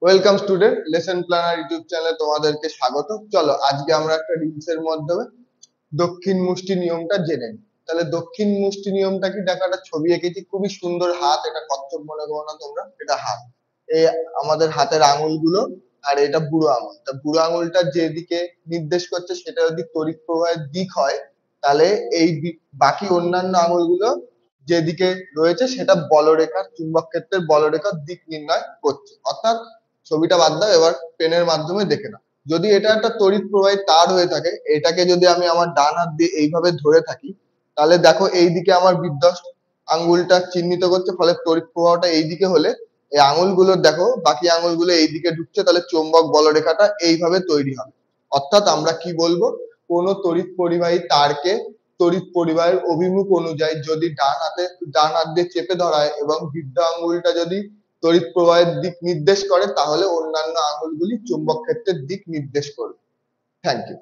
Welcome student, lesson planner YouTube চ্যানেলে তোমাদেরকে স্বাগত। চলো আজকে আমরা একটা রিলস এর মাধ্যমে দক্ষিণ মুষ্টি নিয়মটা জেনে নিই। তাহলে দক্ষিণ মুষ্টি নিয়মটা কি, দেখো একটা ছবি এঁকেছি, খুবই সুন্দর হাত, এটা কচ্ছপ মনে করো না তোমরা, এটা হাত। এই আমাদের হাতের আঙুলগুলো, আর এটা বুড়ো আঙুল। তা বুড়ো আঙুলটা যেদিকে নির্দেশ করছে সেটা যদি তড়িৎ প্রবাহের দিক হয়, তাহলে বাকি অন্যান্য আঙুলগুলো যেদিকে রয়েছে সেটা বলরেখার, চুম্বক ক্ষেত্রের বলরেখার দিক নির্ণয় করছে। অর্থাৎ ছবিটা বাদ দাও, এবার পেনের মাধ্যমে দেখে নাও। যদি এটা একটা তড়িৎ প্রবাহী তার হয়ে থাকে, এটাকে যদি আমি আমার ডান হাত দিয়ে এইভাবে ধরে থাকি, তাহলে দেখো এইদিকে আমার বিধ্বস্ত আঙ্গুলটা চিহ্নিত করছে, ফলে তড়িৎ প্রবাহটা এইদিকে হলে এই আঙুলগুলো দেখো, বাকি আঙুলগুলো এইদিকে ঢুকছে, তাহলে চৌম্বক বলরেখাটা এইভাবে তৈরি হবে। অর্থাৎ আমরা কি বলবো, কোনো তড়িৎ পরিবাহী তারকে তড়িৎ পরিবাহের অভিমুখ অনুযায়ী যদি ডান হাত দিয়ে চেপে ধরা হয় এবং বৃদ্ধ আঙ্গুলটা যদি তড়িৎ প্রবাহের দিক নির্দেশ করে, তাহলে অন্যান্য আঙুলগুলি চুম্বক ক্ষেত্রের দিক নির্দেশ করবে। Thank you.